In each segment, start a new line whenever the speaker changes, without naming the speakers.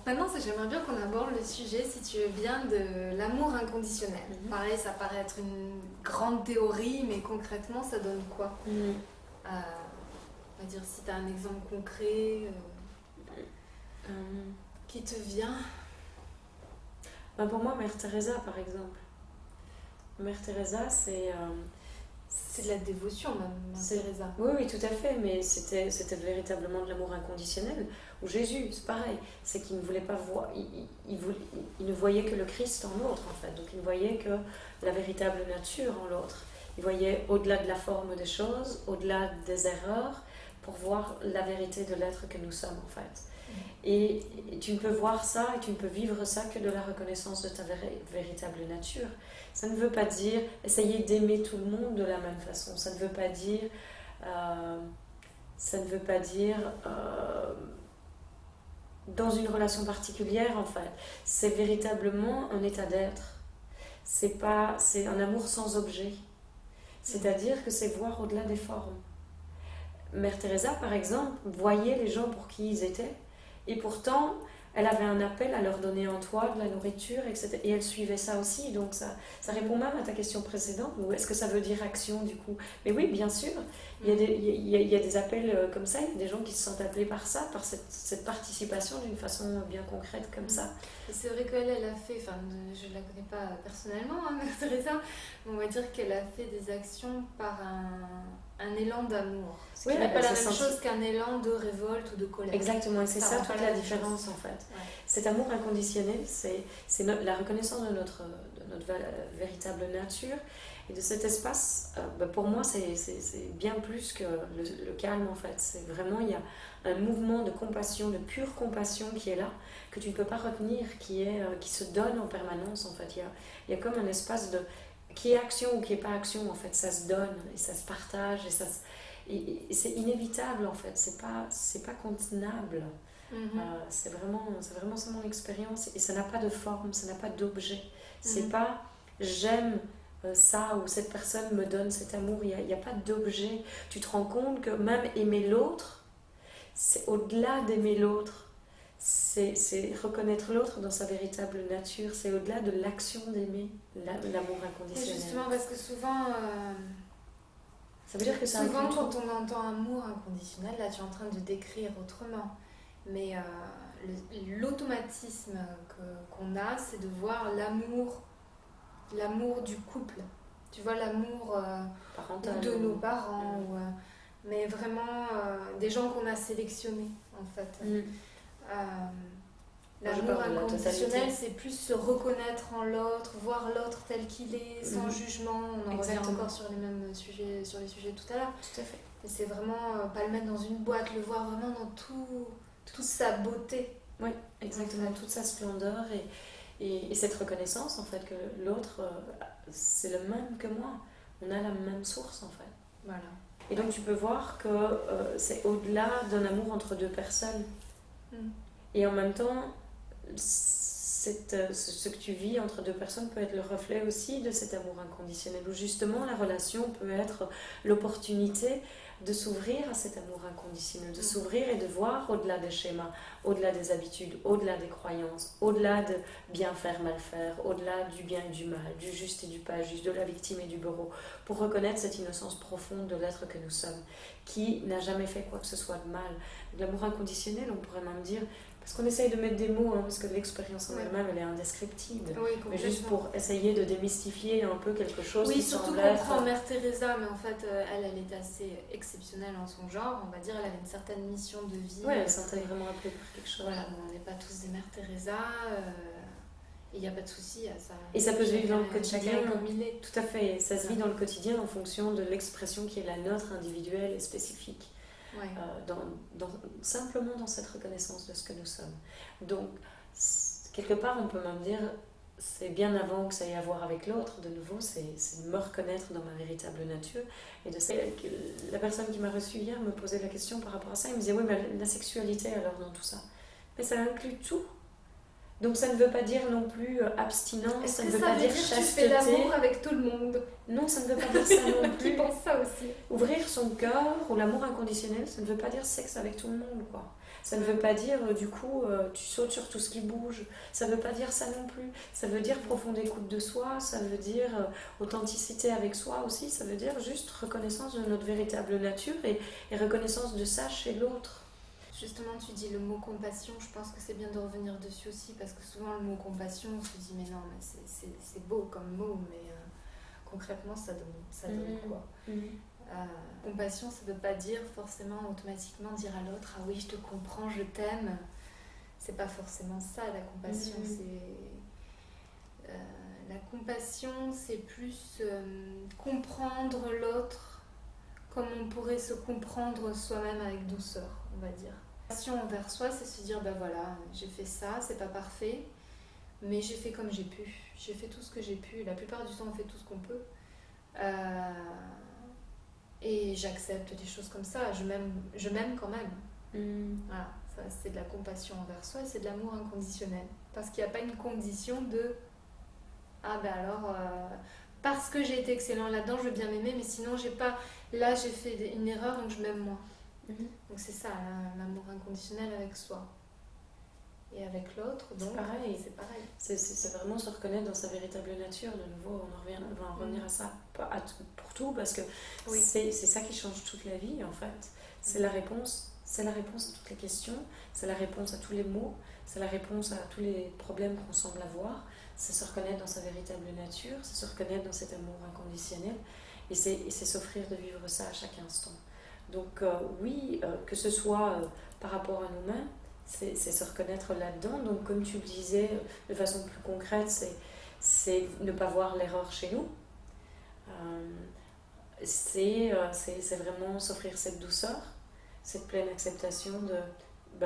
Maintenant, j'aimerais bien qu'on aborde le sujet, si tu veux bien, de l'amour inconditionnel. Pareil, ça paraît être une grande théorie, mais concrètement, ça donne quoi? On va dire, si tu as un exemple concret qui te vient.
Pour moi, Mère Teresa, par exemple. Mère Teresa, c'est
de la dévotion, Mère Teresa.
Oui, tout à fait, mais c'était véritablement de l'amour inconditionnel. Ou Jésus, c'est pareil. C'est qu'il ne voulait pas voir... Il ne voyait que le Christ en l'autre, en fait. Donc il ne voyait que la véritable nature en l'autre. Il voyait au-delà de la forme des choses, au-delà des erreurs, pour voir la vérité de l'être que nous sommes, en fait. Et tu ne peux voir ça et tu ne peux vivre ça que de la reconnaissance de ta véritable nature. Ça ne veut pas dire essayer d'aimer tout le monde de la même façon. Ça ne veut pas dire dans une relation particulière, en fait. C'est véritablement un état d'être. C'est un amour sans objet. C'est-à-dire que c'est voir au-delà des formes. Mère Teresa, par exemple, voyait les gens pour qui ils étaient. Et pourtant, elle avait un appel à leur donner un toit, de la nourriture, etc. Et elle suivait ça aussi. Donc ça répond même à ta question précédente. Ou est-ce que ça veut dire action du coup? Mais oui, bien sûr. Il y a des appels comme ça. Il y a des gens qui se sentent appelés par ça, par cette participation d'une façon bien concrète comme ça.
Et c'est vrai qu'elle a fait, enfin je ne la connais pas personnellement, hein, Mère Teresa, mais on va dire qu'elle a fait des actions par un élan d'amour. Ce qui n'est pas la même chose qu'un élan de révolte ou de colère.
Exactement, et c'est ça toute la différence en fait. Ouais. Cet amour inconditionnel, c'est la reconnaissance de notre véritable nature et de cet espace. Pour moi, c'est bien plus que le calme en fait. C'est vraiment, il y a un mouvement de compassion, de pure compassion qui est là, que tu ne peux pas retenir, qui se donne en permanence en fait. Il y a comme un espace de... qui est action ou qui n'est pas action en fait, ça se donne et ça se partage et c'est inévitable en fait, c'est pas contenable. C'est vraiment ça mon expérience et ça n'a pas de forme, ça n'a pas d'objet. C'est pas j'aime ça ou cette personne me donne cet amour, il n'y a pas d'objet. Tu te rends compte que même aimer l'autre, c'est au-delà d'aimer l'autre. C'est reconnaître l'autre dans sa véritable nature, c'est au-delà de l'action d'aimer l'amour inconditionnel.
Et justement, parce que souvent,
ça veut dire que ça
souvent quand on entend amour inconditionnel, là tu es en train de décrire autrement, mais l'automatisme qu'on a, c'est de voir l'amour du couple, tu vois, l'amour de nos parents, mais vraiment des gens qu'on a sélectionnés en fait. L'amour inconditionnel, c'est plus se reconnaître en l'autre, voir l'autre tel qu'il est, sans jugement. On en revient encore sur les mêmes sujets, sur les sujets tout à l'heure.
Tout à fait.
Et c'est vraiment pas le mettre dans une boîte, le voir vraiment dans toute sa beauté.
Oui, exactement, toute sa splendeur et cette reconnaissance en fait que l'autre, c'est le même que moi. On a la même source en fait.
Voilà.
Et donc tu peux voir que c'est au-delà d'un amour entre deux personnes. Et en même temps, ce que tu vis entre deux personnes peut être le reflet aussi de cet amour inconditionnel, où justement la relation peut être l'opportunité de s'ouvrir à cet amour inconditionnel, de s'ouvrir et de voir au-delà des schémas, au-delà des habitudes, au-delà des croyances, au-delà de bien faire, mal faire, au-delà du bien et du mal, du juste et du pas juste, de la victime et du bourreau, pour reconnaître cette innocence profonde de l'être que nous sommes, qui n'a jamais fait quoi que ce soit de mal. L'amour inconditionnel, on pourrait même dire, parce qu'on essaye de mettre des mots, parce que l'expérience en elle-même, elle est indescriptible.
Oui,
mais juste pour essayer de démystifier un peu quelque chose qui
surtout
semble
qu'on
être...
prend Mère Teresa, mais en fait, elle est assez exceptionnelle en son genre. On va dire, elle avait une certaine mission de vie.
Oui, elle sentait vraiment appelée pour quelque chose.
Voilà, on n'est pas tous des Mère Teresa. Il n'y a pas de souci à ça.
Et ça peut se vivre dans le quotidien.
Comme il est.
Tout à fait. Ça se vit dans le quotidien en fonction de l'expression qui est la nôtre, individuelle et spécifique.
Ouais.
Simplement dans cette reconnaissance de ce que nous sommes. Donc, quelque part, on peut même dire, c'est bien avant que ça ait à voir avec l'autre, de nouveau, c'est de me reconnaître dans ma véritable nature. Et la personne qui m'a reçue hier me posait la question par rapport à ça. Il me disait, oui, mais la sexualité alors dans tout ça. Mais ça inclut tout. Donc ça ne veut pas dire non plus abstinence, ça ne veut pas dire chasteté.
Tu fais l'amour avec tout le monde?
Non, ça ne veut pas dire ça non plus.
Qui pense ça aussi?
Ouvrir son cœur ou l'amour inconditionnel, ça ne veut pas dire sexe avec tout le monde, quoi. Ça ne veut pas dire, du coup, tu sautes sur tout ce qui bouge. Ça ne veut pas dire ça non plus. Ça veut dire profonde écoute de soi, ça veut dire authenticité avec soi aussi, ça veut dire juste reconnaissance de notre véritable nature et reconnaissance de ça chez l'autre.
Justement, tu dis le mot compassion, je pense que c'est bien de revenir dessus aussi, parce que souvent le mot compassion, on se dit mais non, mais c'est beau comme mot, mais concrètement ça donne quoi? Compassion, ça ne veut pas dire forcément automatiquement dire à l'autre ah oui je te comprends, je t'aime. C'est pas forcément ça la compassion. La compassion, c'est plus comprendre l'autre comme on pourrait se comprendre soi-même avec douceur, on va dire. La compassion envers soi, c'est se dire bah voilà, j'ai fait ça, c'est pas parfait, mais j'ai fait comme j'ai pu. J'ai fait tout ce que j'ai pu. La plupart du temps, on fait tout ce qu'on peut. Et j'accepte des choses comme ça, je m'aime quand même. Voilà, ça, c'est de la compassion envers soi et c'est de l'amour inconditionnel. Parce qu'il n'y a pas une condition de ah ben alors, parce que j'ai été excellent là-dedans, je veux bien m'aimer, mais sinon là j'ai fait une erreur donc je m'aime moins. Donc c'est ça, l'amour inconditionnel avec soi. Et avec l'autre, donc c'est pareil.
C'est vraiment se reconnaître dans sa véritable nature. De nouveau, on va en revenir à ça pour tout, parce que c'est ça qui change toute la vie, en fait. C'est la réponse à toutes les questions, c'est la réponse à tous les mots, c'est la réponse à tous les problèmes qu'on semble avoir. C'est se reconnaître dans sa véritable nature, c'est se reconnaître dans cet amour inconditionnel, et c'est s'offrir de vivre ça à chaque instant. Donc que ce soit par rapport à nous-mêmes, c'est se reconnaître là-dedans. Donc comme tu le disais de façon plus concrète, c'est ne pas voir l'erreur chez nous. C'est vraiment s'offrir cette douceur, cette pleine acceptation de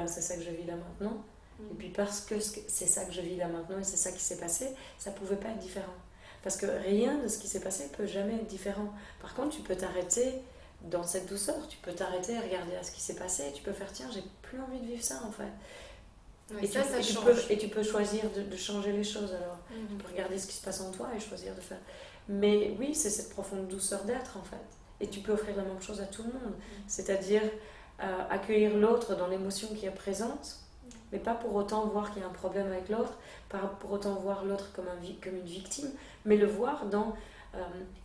c'est ça que je vis là maintenant. Et puis parce que c'est ça que je vis là maintenant et c'est ça qui s'est passé, ça pouvait pas être différent. Parce que rien de ce qui s'est passé peut jamais être différent. Par contre, tu peux t'arrêter dans cette douceur, tu peux t'arrêter et regarder à ce qui s'est passé, et tu peux faire tiens, j'ai plus envie de vivre ça en fait.
Et
tu peux choisir de changer les choses alors. Tu peux regarder ce qui se passe en toi et choisir de faire. Mais oui, c'est cette profonde douceur d'être en fait. Et tu peux offrir la même chose à tout le monde. C'est-à-dire accueillir l'autre dans l'émotion qui est présente, mais pas pour autant voir qu'il y a un problème avec l'autre, pas pour autant voir l'autre comme une victime, mais le voir dans...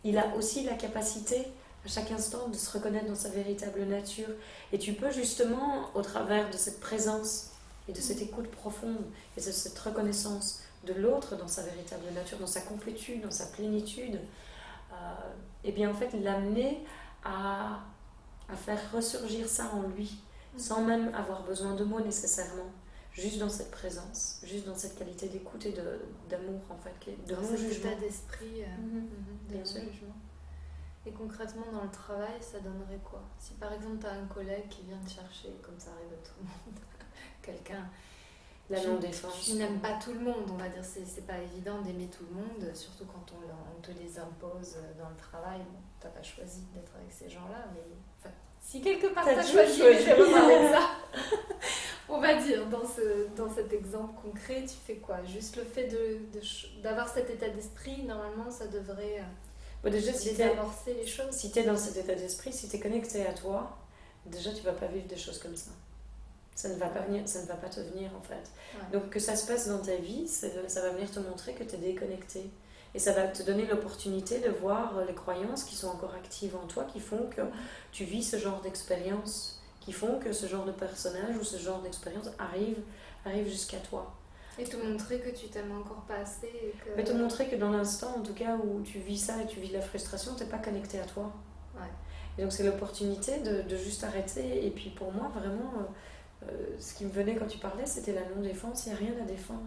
il a aussi la capacité à chaque instant de se reconnaître dans sa véritable nature. Et tu peux justement, au travers de cette présence et de cette écoute profonde et de cette reconnaissance de l'autre dans sa véritable nature, dans sa complétude, dans sa plénitude, et bien en fait l'amener à faire ressurgir ça en lui, sans même avoir besoin de mots nécessairement, juste dans cette présence, juste dans cette qualité d'écoute et d'amour en fait, de non-jugement.
État d'esprit, de non-jugement. Et concrètement, dans le travail, ça donnerait quoi? Si par exemple, tu as un collègue qui vient te chercher, comme ça arrive à tout le monde, quelqu'un...
La non-défense.
Tu n'aimes pas tout le monde, on va dire, c'est pas évident d'aimer tout le monde, surtout quand on te les impose dans le travail. Bon, t'as pas choisi d'être avec ces gens-là, mais... Enfin, si quelque part t'as choisi, mais je vais reparler de ça. On va dire, dans cet exemple concret, tu fais quoi? Juste le fait d'avoir cet état d'esprit, normalement, ça devrait...
déjà,
désamorcer les choses.
Si tu es dans cet état d'esprit, si tu es connecté à toi, déjà tu vas pas vivre des choses comme ça. Ça ne va pas te venir en fait. Donc que ça se passe dans ta vie, ça va venir te montrer que tu es déconnecté. Et ça va te donner l'opportunité de voir les croyances qui sont encore actives en toi, qui font que tu vis ce genre d'expérience, qui font que ce genre de personnage ou ce genre d'expérience arrive jusqu'à toi.
Et te montrer que tu t'aimes encore pas assez.
Mais te montrer que dans l'instant, en tout cas, où tu vis ça et tu vis la frustration, tu n'es pas connecté à toi. Et donc c'est l'opportunité de juste arrêter. Et puis pour moi, vraiment, ce qui me venait quand tu parlais, c'était la non-défense. Il n'y a rien à défendre.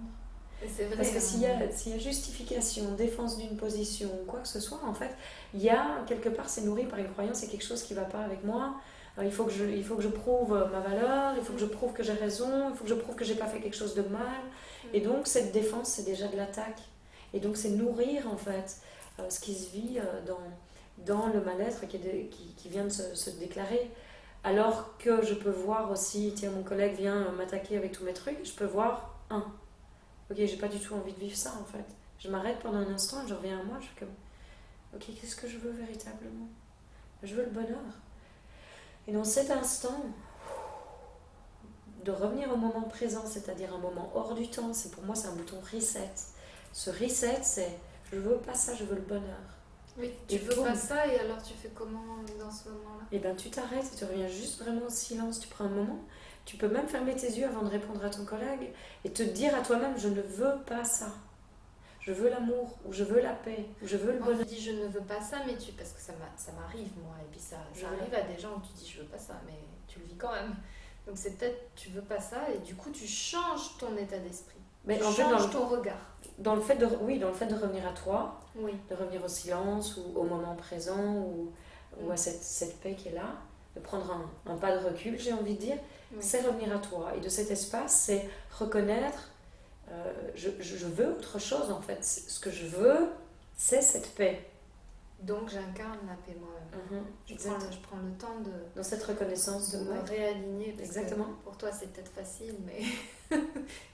Et c'est vrai,
parce que s'il y a justification, défense d'une position, quoi que ce soit, en fait, il y a quelque part, c'est nourri par une croyance, c'est quelque chose qui ne va pas avec moi. Il faut que je prouve ma valeur, il faut que je prouve que j'ai raison, il faut que je prouve que j'ai pas fait quelque chose de mal. Et donc cette défense, c'est déjà de l'attaque. Et donc c'est nourrir en fait ce qui se vit dans le mal-être qui vient de se déclarer. Alors que je peux voir aussi, tiens, mon collègue vient m'attaquer avec tous mes trucs, je peux voir, ok, j'ai pas du tout envie de vivre ça en fait. Je m'arrête pendant un instant, je reviens à moi, je suis comme, ok, qu'est-ce que je veux véritablement? Je veux le bonheur. Et dans cet instant, de revenir au moment présent, c'est-à-dire un moment hors du temps. Pour moi, c'est un bouton reset. Ce reset, c'est je veux pas ça, je veux le bonheur.
Oui, tu veux pas ça, et alors tu fais comment dans ce moment-là?
Eh bien, tu t'arrêtes et tu reviens juste vraiment au silence. Tu prends un moment. Tu peux même fermer tes yeux avant de répondre à ton collègue et te dire à toi-même, je ne veux pas ça. Je veux l'amour, ou je veux la paix, ou je veux le bonheur.
Tu dis je ne veux pas ça, mais parce que ça m'arrive moi, et puis ça arrive à des gens où tu dis je veux pas ça, mais tu le vis quand même. Donc c'est peut-être tu veux pas ça, et du coup tu changes ton état d'esprit. Mais tu changes ton regard.
Dans le fait de revenir à toi,
oui.
De revenir au silence, ou au moment présent, ou à cette paix qui est là, de prendre un pas de recul, j'ai envie de dire, c'est revenir à toi. Et de cet espace, c'est reconnaître, je veux autre chose en fait. Ce que je veux, c'est cette paix.
Donc j'incarne la paix moi-même. Je prends le temps
dans cette reconnaissance
de me réaligner. Parce
exactement.
Que pour toi c'est peut-être facile, mais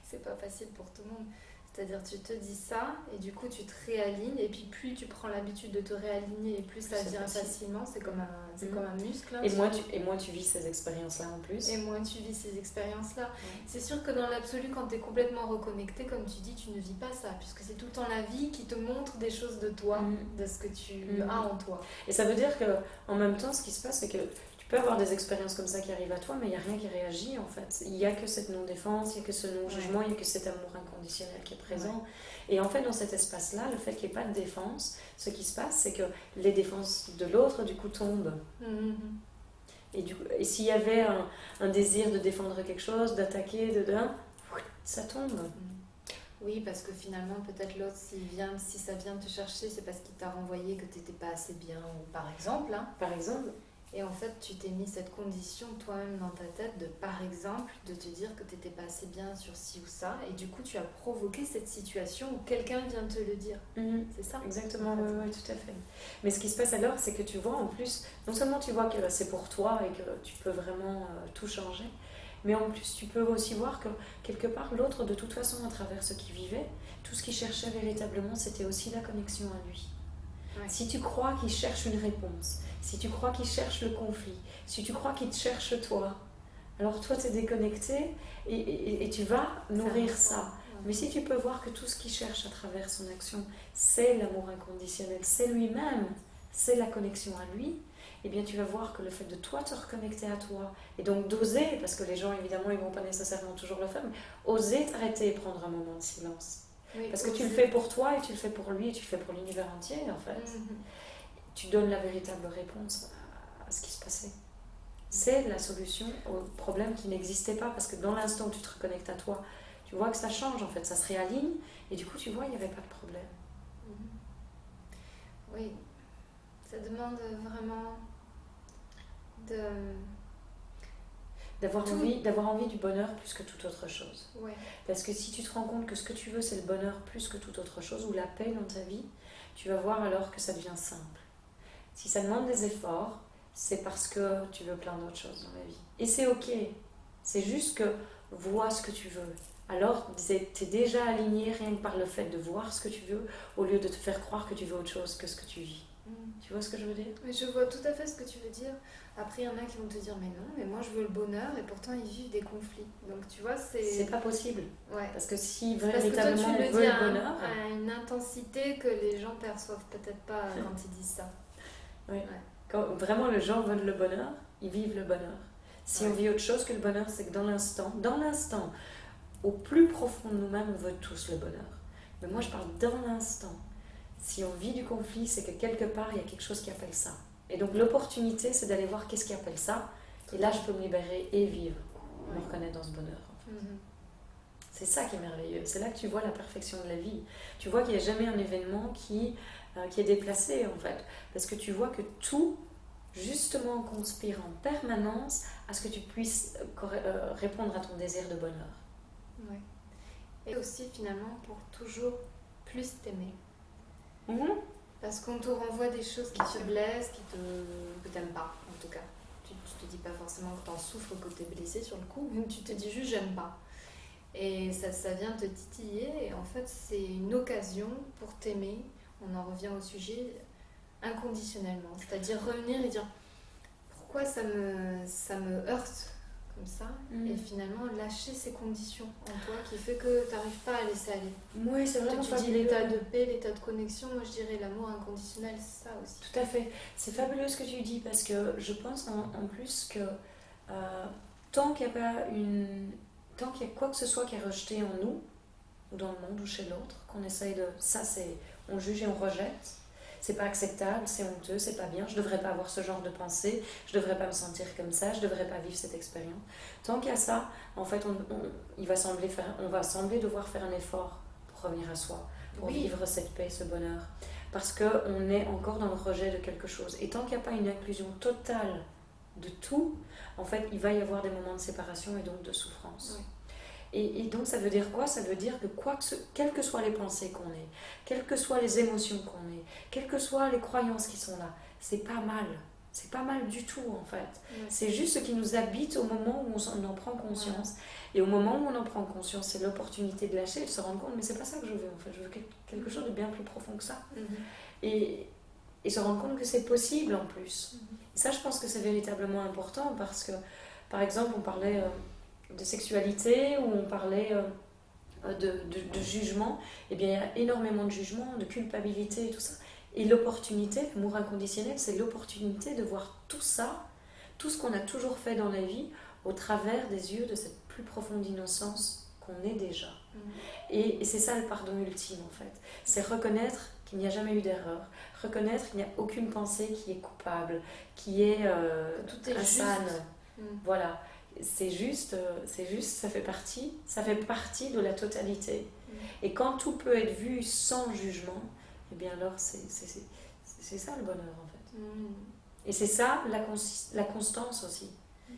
c'est pas facile pour tout le monde. C'est-à-dire tu te dis ça et du coup tu te réalignes, et puis plus tu prends l'habitude de te réaligner et plus ça vient facilement. C'est comme un muscle. Hein,
et moins tu vis ces expériences-là en plus.
Et moins tu vis ces expériences-là. C'est sûr que dans l'absolu, quand tu es complètement reconnecté, comme tu dis, tu ne vis pas ça, puisque c'est tout le temps la vie qui te montre des choses de toi, de ce que tu as en toi.
Et ça veut dire qu'en même temps, ce qui se passe, c'est que tu peux avoir des expériences comme ça qui arrivent à toi, mais il n'y a rien qui réagit en fait. Il n'y a que cette non-défense, il n'y a que ce non-jugement, il n'y a que cet amour inconditionnel qui est présent. Et en fait, dans cet espace-là, le fait qu'il n'y ait pas de défense, ce qui se passe, c'est que les défenses de l'autre, du coup, tombent. Et s'il y avait un désir de défendre quelque chose, d'attaquer, ça tombe.
Oui, parce que finalement, peut-être l'autre, si ça vient te chercher, c'est parce qu'il t'a renvoyé que tu n'étais pas assez bien, ou par exemple.
Par exemple.
Et en fait, tu t'es mis cette condition toi-même dans ta tête de, par exemple, de te dire que tu n'étais pas assez bien sur ci ou ça. Et du coup, tu as provoqué cette situation où quelqu'un vient te le dire. C'est ça?
Exactement, oui, tout à fait. Mais ce qui se passe alors, c'est que tu vois, en plus, non seulement tu vois que c'est pour toi et que tu peux vraiment tout changer, mais en plus, tu peux aussi voir que quelque part, l'autre, de toute façon, à travers ce qu'il vivait, tout ce qu'il cherchait véritablement, c'était aussi la connexion à lui. Si tu crois qu'il cherche une réponse, si tu crois qu'il cherche le conflit, si tu crois qu'il te cherche toi, alors toi tu es déconnecté et tu vas nourrir ça. Mais si tu peux voir que tout ce qu'il cherche à travers son action, c'est l'amour inconditionnel, c'est lui-même, c'est la connexion à lui, eh bien tu vas voir que le fait de toi te reconnecter à toi, et donc d'oser, parce que les gens évidemment ils vont pas nécessairement toujours le faire, mais oser t'arrêter et prendre un moment de silence. Parce que tu le fais pour toi et tu le fais pour lui et tu le fais pour l'univers entier en fait. Tu donnes la véritable réponse à ce qui se passait. C'est la solution au problème qui n'existait pas, parce que dans l'instant où tu te reconnectes à toi, tu vois que ça change en fait, ça se réaligne et du coup tu vois il n'y avait pas de problème.
Oui, ça demande vraiment
d'avoir envie du bonheur plus que toute autre chose. Parce que si tu te rends compte que ce que tu veux c'est le bonheur plus que toute autre chose, ou la paix dans ta vie, tu vas voir alors que ça devient simple. Si ça demande des efforts, c'est parce que tu veux plein d'autres choses dans la vie. Et c'est ok, c'est juste que vois ce que tu veux. Alors tu es déjà aligné rien que par le fait de voir ce que tu veux, au lieu de te faire croire que tu veux autre chose que ce que tu vis. Tu vois ce que je veux dire?
Oui, je vois tout à fait ce que tu veux dire. Après, il y en a qui vont te dire mais non, mais moi je veux le bonheur, et pourtant ils vivent des conflits. Donc tu vois, c'est
pas possible. Parce que si
véritablement
on veut le bonheur,
à une intensité que les gens perçoivent peut-être pas quand ils disent ça.
Quand vraiment les gens veulent le bonheur, ils vivent le bonheur. Si on vit autre chose que le bonheur, c'est que dans l'instant, au plus profond de nous-mêmes, on veut tous le bonheur. Mais moi je parle dans l'instant. Si on vit du conflit, c'est que quelque part il y a quelque chose qui appelle ça. Et donc l'opportunité, c'est d'aller voir qu'est-ce qui appelle ça. Et là, je peux me libérer et vivre. Me reconnaître dans ce bonheur. En fait. C'est ça qui est merveilleux. C'est là que tu vois la perfection de la vie. Tu vois qu'il n'y a jamais un événement qui est déplacé, en fait. Parce que tu vois que tout, justement, conspire en permanence à ce que tu puisses répondre à ton désir de bonheur.
Et aussi, finalement, pour toujours plus t'aimer. Parce qu'on te renvoie des choses qui te blessent, que t'aimes pas, en tout cas. Tu te dis pas forcément que t'en souffres, que t'es blessé sur le coup, mais tu te dis juste j'aime pas. Et ça vient te titiller, et en fait c'est une occasion pour t'aimer. On en revient au sujet inconditionnellement. C'est-à-dire revenir et dire pourquoi ça me heurte comme ça, et finalement lâcher ces conditions en toi qui fait que tu n'arrives pas à laisser aller.
Oui, c'est vraiment
tu dis l'état de paix, l'état de connexion, moi je dirais l'amour inconditionnel, c'est ça aussi.
Tout à fait. C'est fabuleux ce que tu dis parce que je pense en plus que tant qu'il n'y a pas tant qu'il y a quoi que ce soit qui est rejeté en nous, ou dans le monde, ou chez l'autre, qu'on essaye de... Ça, c'est... On juge et on rejette. C'est pas acceptable, c'est honteux, c'est pas bien, je devrais pas avoir ce genre de pensée, je devrais pas me sentir comme ça, je devrais pas vivre cette expérience. Tant qu'il y a ça, en fait, on va sembler devoir faire un effort pour revenir à soi, pour vivre cette paix, ce bonheur. Parce qu'on est encore dans le rejet de quelque chose. Et tant qu'il n'y a pas une inclusion totale de tout, en fait, il va y avoir des moments de séparation et donc de souffrance. Oui. Et donc ça veut dire quoi? Ça veut dire que quelles que soient les pensées qu'on ait, quelles que soient les émotions qu'on ait, quelles que soient les croyances qui sont là, c'est pas mal. C'est pas mal du tout en fait. Ouais. C'est juste ce qui nous habite au moment où on en prend conscience. Ouais. Et au moment où on en prend conscience, c'est l'opportunité de lâcher et de se rendre compte, mais c'est pas ça que je veux en fait. Je veux quelque chose de bien plus profond que ça. Et se rendre compte que c'est possible en plus. Et ça, je pense que c'est véritablement important parce que, par exemple, on parlait... de sexualité, où on parlait de jugement, eh bien il y a énormément de jugement, de culpabilité et tout ça. Et l'opportunité, l'amour inconditionnel, c'est l'opportunité de voir tout ça, tout ce qu'on a toujours fait dans la vie, au travers des yeux de cette plus profonde innocence qu'on est déjà. Et c'est ça le pardon ultime en fait. C'est reconnaître qu'il n'y a jamais eu d'erreur, reconnaître qu'il n'y a aucune pensée qui est coupable, qui est
tout est
insane. Voilà. C'est juste, ça fait partie de la totalité. Et quand tout peut être vu sans jugement, eh bien alors c'est ça le bonheur en fait. Et c'est ça la constance aussi.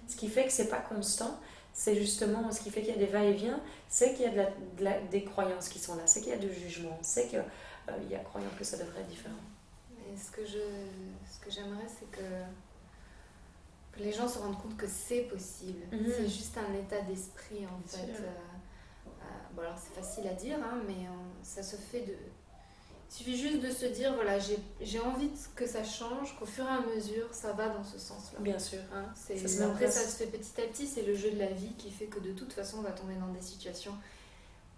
Ce qui fait que c'est pas constant, c'est justement ce qui fait qu'il y a des va-et-vient, c'est qu'il y a des croyances qui sont là, c'est qu'il y a du jugement, c'est qu'il y a croyance que ça devrait être différent.
Et ce que j'aimerais, c'est que les gens se rendent compte que c'est possible. C'est juste un état d'esprit en fait. Bon alors c'est facile à dire, hein, mais ça se fait de... Il suffit juste de se dire, voilà, j'ai envie que ça change, qu'au fur et à mesure, ça va dans ce sens-là.
Bien sûr.
Hein, après, ça se fait petit à petit, c'est le jeu de la vie qui fait que de toute façon, on va tomber dans des situations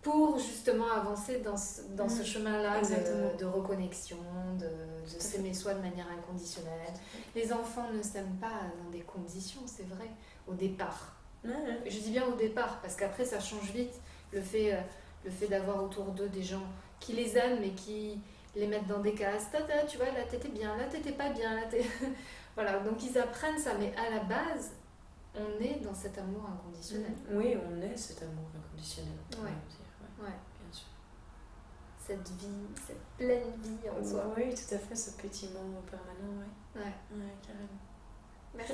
pour justement avancer dans ce chemin-là de reconnexion, de s'aimer soi de manière inconditionnelle. Les enfants ne s'aiment pas dans des conditions, c'est vrai, au départ. Je dis bien au départ, parce qu'après ça change vite, le fait d'avoir autour d'eux des gens qui les aiment mais qui les mettent dans des cases. Tata, tu vois, là t'étais bien, là t'étais pas bien, là t'es... Voilà, donc ils apprennent ça, mais à la base, on est dans cet amour inconditionnel.
Oui, on est cet amour inconditionnel.
Ouais, bien sûr. Cette vie, cette pleine vie en soi.
Oui, tout à fait, ce pétillement permanent, oui.
Ouais,
carrément.
Merci.